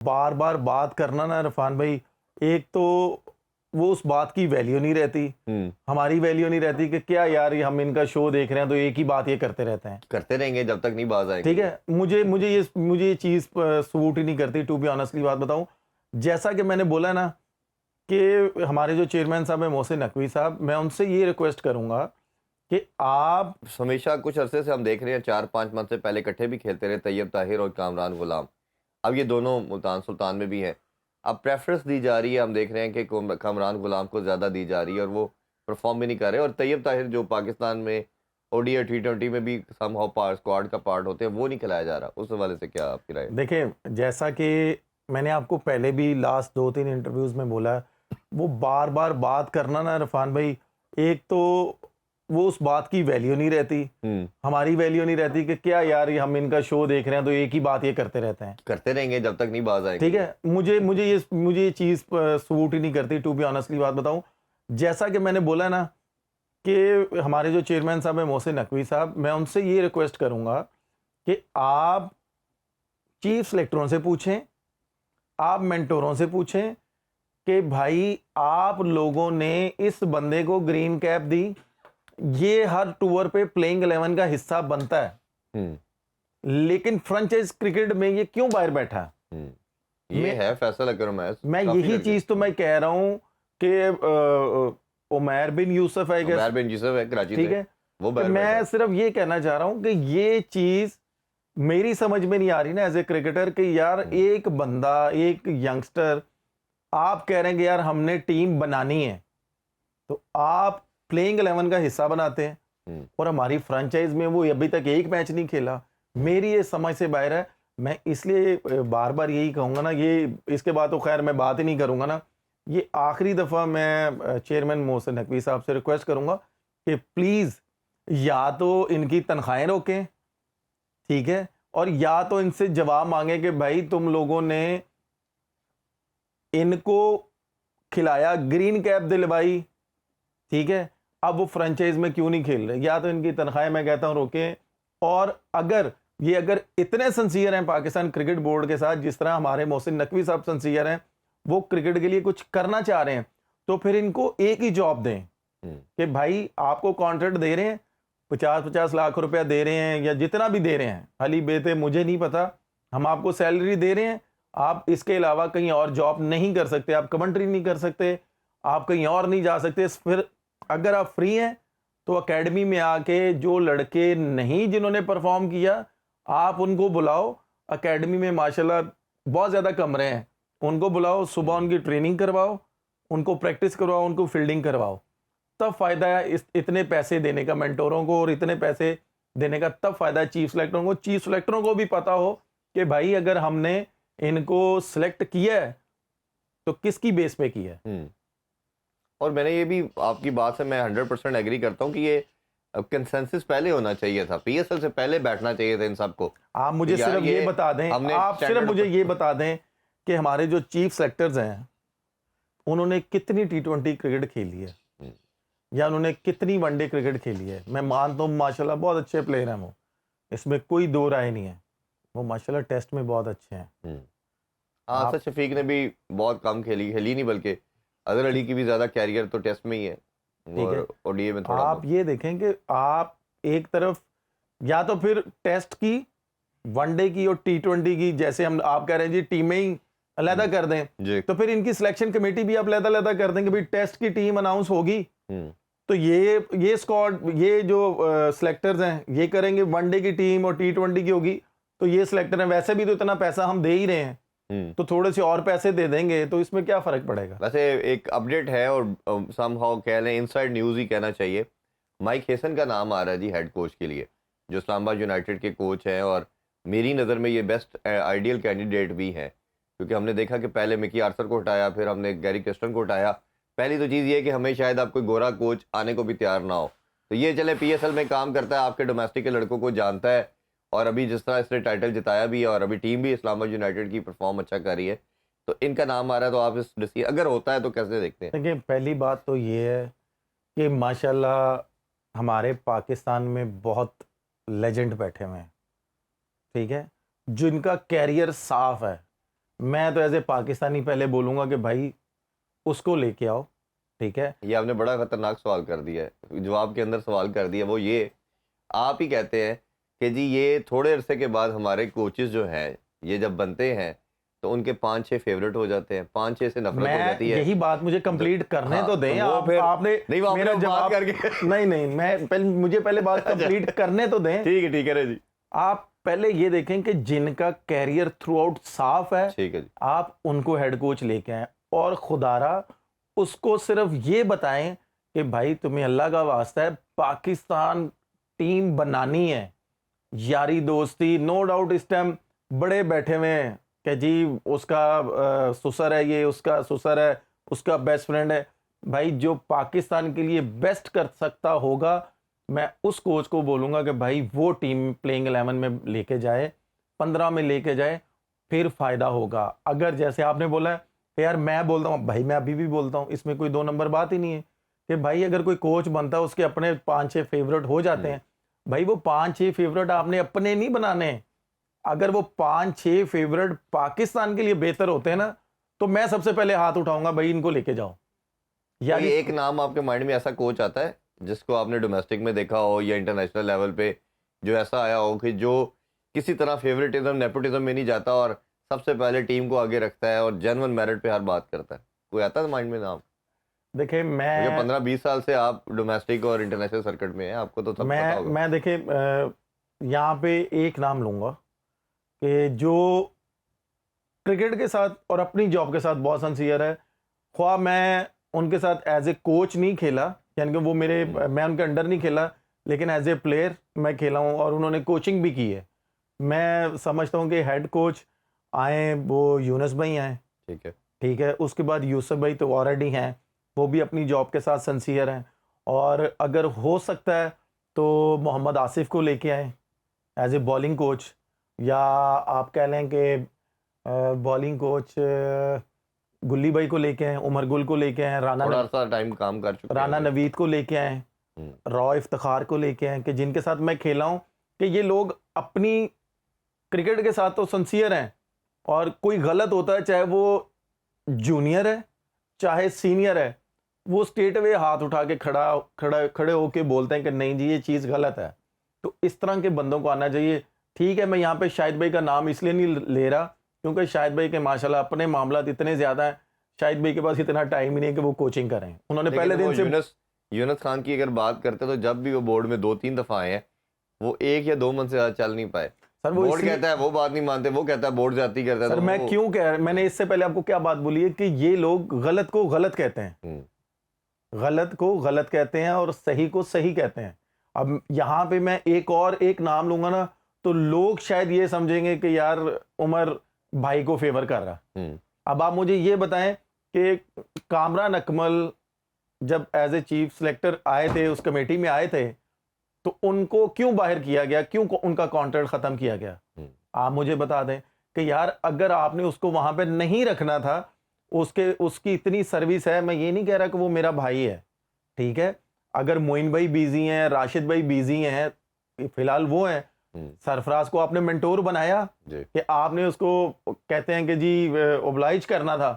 بار بار بات کرنا نا عرفان بھائی، ایک تو وہ اس بات کی ویلیو نہیں رہتی، ہماری ویلیو نہیں رہتی کہ کیا یار ہم ان کا شو دیکھ رہے ہیں تو ایک ہی بات یہ کرتے رہتے ہیں، کرتے رہیں گے جب تک نہیں باز آئیں گے. ٹھیک ہے. مجھے یہ چیز سوٹ ہی نہیں کرتی. ٹو بی آنیسٹلی بات بتاؤں، جیسا کہ میں نے بولا نا کہ ہمارے جو چیئرمین صاحب ہیں محسن نقوی صاحب، میں ان سے یہ ریکویسٹ کروں گا کہ آپ ہمیشہ کچھ عرصے سے ہم دیکھ رہے ہیں 4-5 منتھ سے پہلے اکٹھے بھی کھیلتے رہے طیب طاہر اور کامران غلام. اب یہ دونوں ملتان سلطان میں بھی ہیں. اب پریفرنس دی جا رہی ہے، ہم دیکھ رہے ہیں کہ کامران غلام کو زیادہ دی جا رہی ہے اور وہ پرفارم بھی نہیں کر رہے. اور طیب طاہر جو پاکستان میں او ڈی اور T20 میں بھی سم ہاؤ اسکواڈ کا پارٹ ہوتے ہیں، وہ نہیں کھلایا جا رہا. اس حوالے سے کیا آپ کی رائے؟ دیکھیں، جیسا کہ میں نے آپ کو پہلے بھی لاسٹ 2-3 انٹرویوز میں بولا، وہ بار بار بات کرنا نا عرفان بھائی، ایک تو وہ اس بات کی ویلیو نہیں رہتی، ہماری ویلیو نہیں رہتی کہ کیا یار ہم ان کا شو دیکھ رہے ہیں تو ایک ہی بات یہ کرتے رہتے ہیں، کرتے رہیں گے جب تک نہیں باز آئیں گے. ٹھیک ہے. مجھے یہ چیز سوٹ ہی نہیں کرتی. ٹو بی آنیسٹلی بات بتاؤں، جیسا کہ میں نے بولا نا کہ ہمارے جو چیئرمین صاحب ہیں محسن نقوی صاحب، میں ان سے یہ ریکویسٹ کروں گا کہ آپ چیف سلیکٹروں سے پوچھیں، آپ مینٹوروں سے پوچھیں کہ بھائی آپ لوگوں نے اس بندے کو گرین کیپ دی، یہ ہر ٹور پہ پلینگ 11 کا حصہ بنتا ہے، لیکن فرنچائز کرکٹ میں یہ کیوں باہر بیٹھا؟ یہ ہے فیصل اکرم. میں یہی چیز تو میں کہہ رہا ہوں کہ عمیر بن یوسف ہے، عمیر بن یوسف ہے کراچی ٹھیک سے، ہے. وہ باہر میں بیٹھا. صرف یہ کہنا چاہ رہا ہوں کہ یہ چیز میری سمجھ میں نہیں آ رہی نا ایز اے کرکٹر کہ یار ایک بندہ، ایک ینگسٹر، آپ کہہ رہے ہیں کہ یار ہم نے ٹیم بنانی ہے تو آپ پلینگ 11 کا حصہ بناتے ہیں اور ہماری فرنچائز میں وہ ابھی تک ایک میچ نہیں کھیلا. میری یہ سمجھ سے باہر ہے. میں اس لیے بار بار یہی کہوں گا نا، یہ اس کے بعد تو خیر میں بات ہی نہیں کروں گا نا، یہ آخری دفعہ میں چیئرمین محسن نقوی صاحب سے ریکویسٹ کروں گا کہ پلیز یا تو ان کی تنخواہیں روکیں، ٹھیک ہے، اور یا تو ان سے جواب مانگیں کہ بھائی تم لوگوں نے ان کو کھلایا، گرین کیپ دلوائی، ٹھیک ہے، اب وہ فرنچائز میں کیوں نہیں کھیل رہے؟ یا تو ان کی تنخواہیں میں کہتا ہوں روکیں، اور اگر اتنے سنسیئر ہیں پاکستان کرکٹ بورڈ کے ساتھ جس طرح ہمارے محسن نقوی صاحب سنسیئر ہیں، وہ کرکٹ کے لیے کچھ کرنا چاہ رہے ہیں، تو پھر ان کو ایک ہی جاب دیں کہ بھائی آپ کو کانٹریکٹ دے رہے ہیں 50 لاکھ روپیہ دے رہے ہیں یا جتنا بھی دے رہے ہیں، حلی بیتے مجھے نہیں پتا، ہم آپ کو سیلری دے رہے ہیں، آپ اس کے علاوہ کہیں اور جاب نہیں کر سکتے، آپ کمنٹری نہیں کر سکتے، آپ کہیں اور نہیں جا سکتے. پھر اگر آپ فری ہیں تو اکیڈمی میں آ کے جو لڑکے نہیں جنہوں نے پرفارم کیا، آپ ان کو بلاؤ. اکیڈمی میں ماشاءاللہ بہت زیادہ کمرے ہیں، ان کو بلاؤ، صبح ان کی ٹریننگ کرواؤ، ان کو پریکٹس کرواؤ، ان کو فیلڈنگ کرواؤ. تب فائدہ ہے اتنے پیسے دینے کا مینٹوروں کو، اور اتنے پیسے دینے کا تب فائدہ ہے چیف سلیکٹروں کو. چیف سلیکٹروں کو بھی پتا ہو کہ بھائی اگر ہم نے ان کو سلیکٹ کیا ہے تو کس کی بیس پہ کیا ہے. اور میں نے یہ بھی آپ کی بات سے میں 100% ایگری کرتا ہوں کہ یہ کنسنسس پہلے ہونا چاہیے تھا، پی ایس ایل سے پہلے بیٹھنا چاہیے تھا ان سب کو. آپ مجھے صرف یہ بتا دیں، آپ صرف مجھے یہ بتا دیں کہ ہمارے جو چیف سلیکٹرز ہیں انہوں نے کتنی T20 کرکٹ کھیلی ہے یا انہوں نے کتنی ون ڈے کرکٹ کھیلی ہے. میں مانتا ہوں ماشاءاللہ بہت اچھے پلیئر ہیں، وہ اس میں کوئی دو رائے نہیں ہے، وہ ماشاءاللہ ٹیسٹ میں بہت اچھے ہیں. اسد شفیق نے بھی بہت کم کھیلی نہیں، بلکہ اظہر علی کی بھی زیادہ کیریئر تو ٹیسٹ میں ہی ہے، ٹھیک ہے. او ڈی اے میں تھوڑا آپ یہ دیکھیں کہ آپ ایک طرف یا تو پھر ٹیسٹ کی، ون ڈے کی اور T20 کی، جیسے ہم آپ کہہ رہے ہیں جی ٹیمیں ہی علیحدہ کر دیں، تو پھر ان کی سلیکشن کمیٹی بھی آپ علیحدہ کر دیں کہ بھئی ٹیسٹ کی ٹیم اناؤنس ہوگی تو یہ اسکواڈ، یہ جو سلیکٹرز ہیں یہ کریں گے، ون ڈے کی ٹیم اور T20 کی ہوگی تو یہ سلیکٹر ہیں. ویسے بھی تو اتنا پیسہ ہم دے ہی رہے ہیں تو تھوڑے سے اور پیسے دے دیں گے تو اس میں کیا فرق پڑے گا. ویسے ایک اپڈیٹ ہے اور سم ہاؤ کہہ لیں انسائیڈ نیوز ہی کہنا چاہیے، مائک ہیسن کا نام آ رہا ہے جی ہیڈ کوچ کے لیے، جو اسلام آباد یونائٹیڈ کے کوچ ہیں، اور میری نظر میں یہ بیسٹ آئیڈیل کینڈیڈیٹ بھی ہیں، کیونکہ ہم نے دیکھا کہ پہلے مکی آرثر کو ہٹایا، پھر ہم نے گیری کرسٹن کو ہٹایا. پہلی تو چیز یہ ہے کہ ہمیں شاید آپ کوئی گورا کوچ آنے کو بھی تیار نہ ہو، تو یہ چلے پی ایس ایل میں کام کرتا ہے، آپ کے ڈومیسٹک کے لڑکوں کو جانتا ہے، اور ابھی جس طرح اس نے ٹائٹل جتایا بھی ہے اور ابھی ٹیم بھی اسلام آباد یونائٹیڈ کی پرفارم اچھا کر رہی ہے، تو ان کا نام آ رہا ہے. تو آپ اس اگر ہوتا ہے تو کیسے دیکھتے ہیں؟ دیکھیں، پہلی بات تو یہ ہے کہ ماشاءاللہ ہمارے پاکستان میں بہت لیجنڈ بیٹھے ہوئے ہیں، ٹھیک ہے، جن کا کیریئر صاف ہے. میں تو ایز اے پاکستانی پہلے بولوں گا کہ بھائی اس کو لے کے آؤ, ٹھیک ہے. یہ آپ نے بڑا خطرناک سوال کر دیا ہے, جواب کے اندر سوال کر دیا. وہ یہ آپ ہی کہتے ہیں کہ جی یہ تھوڑے عرصے کے بعد ہمارے کوچز جو ہیں یہ جب بنتے ہیں تو ان کے 5-6 فیوریٹ ہو جاتے ہیں, 5-6 سے نفرت ہو میں جاتی ہے. یہی بات مجھے کمپلیٹ کرنے ہاں, تو دیں. وہ آپ پھر آپ نے نہیں, وہ میرا آپ نے بات جواب کر کے نہیں میں مجھے پہلے بات کمپلیٹ کرنے تو دیں. ٹھیک ہے جی, آپ پہلے یہ دیکھیں کہ جن کا کیریئر تھرو آؤٹ صاف ہے ٹھیک ہے جی, آپ ان کو ہیڈ کوچ لے کے آئیں, اور خدارا اس کو صرف یہ بتائیں کہ بھائی تمہیں اللہ کا واسطہ ہے پاکستان ٹیم بنانی ہے, یاری دوستی. نو ڈاؤٹ اس ٹائم بڑے بیٹھے ہوئے ہیں کہ جی اس کا سسر ہے, یہ اس کا سسر ہے, اس کا بیسٹ فرینڈ ہے. بھائی جو پاکستان کے لیے بیسٹ کر سکتا ہوگا میں اس کوچ کو بولوں گا کہ بھائی وہ ٹیم پلینگ 11 میں لے کے جائے, 15 میں لے کے جائے, پھر فائدہ ہوگا. اگر جیسے آپ نے بولا ہے کہ یار میں بولتا ہوں, بھائی میں ابھی بھی بولتا ہوں, اس میں کوئی 2 نمبر بات ہی نہیں ہے کہ بھائی اگر کوئی کوچ بنتا ہے اس کے اپنے 5-6 فیورٹ ہو جاتے ہیں. بھائی وہ 5-6 فیورٹ آپ نے اپنے نہیں بنانے. اگر وہ 5-6 فیورٹ پاکستان کے لیے بہتر ہوتے ہیں نا تو میں سب سے پہلے ہاتھ اٹھاؤں گا بھائی ان کو لے کے جاؤ. کوئی ایک نام آپ کے مائنڈ میں ایسا کوچ آتا ہے جس کو آپ نے ڈومیسٹک میں دیکھا ہو یا انٹرنیشنل لیول پہ جو ایسا آیا ہو کہ جو کسی طرح فیوریٹزم نیپوٹزم میں نہیں جاتا اور سب سے پہلے ٹیم کو آگے رکھتا ہے اور جینون میرٹ پہ ہر بات کرتا ہے, کوئی آتا ہے مائنڈ میں نام؟ دیکھیں میں 15-20 سال سے آپ ڈومیسٹک اور انٹرنیشنل سرکٹ میں ہیں, آپ کو تو سب پتا ہوگا. میں دیکھیں یہاں پہ ایک نام لوں گا کہ جو کرکٹ کے ساتھ اور اپنی جاب کے ساتھ بہت سنسیئر ہے. خواہ میں ان کے ساتھ ایز اے کوچ نہیں کھیلا, یعنی کہ وہ میں ان کے انڈر نہیں کھیلا, لیکن ایز اے پلیئر میں کھیلا ہوں اور انہوں نے کوچنگ بھی کی ہے. میں سمجھتا ہوں کہ ہیڈ کوچ آئیں وہ یونس بھائی آئیں, ٹھیک ہے. اس کے بعد یوسف بھائی تو آلریڈی ہیں, وہ بھی اپنی جاب کے ساتھ سنسیئر ہیں, اور اگر ہو سکتا ہے تو محمد آصف کو لے کے آئیں ایز اے بالنگ کوچ, یا آپ کہہ لیں کہ بالنگ کوچ گلی بھائی کو لے کے آئیں, عمر گل کو لے کے آئیں, رانا نوید کو لے کے آئیں, را افتخار کو لے کے آئیں, کہ جن کے ساتھ میں کھیلا ہوں کہ یہ لوگ اپنی کرکٹ کے ساتھ تو سنسیئر ہیں, اور کوئی غلط ہوتا ہے چاہے وہ جونیئر ہے چاہے سینئر ہے, وہ اسٹیٹ وے ہاتھ اٹھا کے کھڑے ہو کے بولتے ہیں کہ نہیں جی یہ چیز غلط ہے. تو اس طرح کے بندوں کو آنا چاہیے. ٹھیک ہے, میں یہاں پہ شاہد بھائی کا نام اس لیے نہیں لے رہا کیونکہ شاہد بھائی کے ماشاءاللہ اپنے معاملات اتنے زیادہ ہیں, شاہد بھائی کے پاس اتنا ٹائم ہی نہیں کہ وہ کوچنگ کریں. انہوں نے پہلے دن سے یونس خان کی اگر بات کرتے تو جب بھی وہ بورڈ میں 2-3 دفعہ آئے ہیں وہ 1 یا 2 منتھ سے زیادہ چل نہیں پائے. سر وہ بورڈ کہتا ہے وہ بات نہیں مانتے, وہ کہتا ہے بورڈ جاتی کرتا ہے. سر میں کیوں کہہ رہا, میں نے اس سے پہلے آپ کو کیا بات بولی ہے کہ یہ لوگ غلط کو غلط کہتے ہیں, غلط کو غلط کہتے ہیں اور صحیح کو صحیح کہتے ہیں. اب یہاں پہ میں ایک نام لوں گا نا تو لوگ شاید یہ سمجھیں گے کہ یار عمر بھائی کو فیور کر رہا. اب آپ مجھے یہ بتائیں کہ کامران اکمل جب ایز اے چیف سلیکٹر آئے تھے, اس کمیٹی میں آئے تھے, تو ان کو کیوں باہر کیا گیا, کیوں ان کا کانٹریکٹ ختم کیا گیا؟ آپ مجھے بتا دیں کہ یار اگر آپ نے اس کو وہاں پہ نہیں رکھنا تھا, اس کی اتنی سروس ہے, میں یہ نہیں کہہ رہا کہ وہ میرا بھائی ہے, ٹھیک ہے. اگر معین بھائی بیزی ہیں, راشد بھائی بیزی ہیں, فی الحال وہ ہیں, سرفراز کو آپ نے منٹور بنایا کہ آپ نے اس کو کہتے ہیں کہ جی اوبلائج کرنا تھا,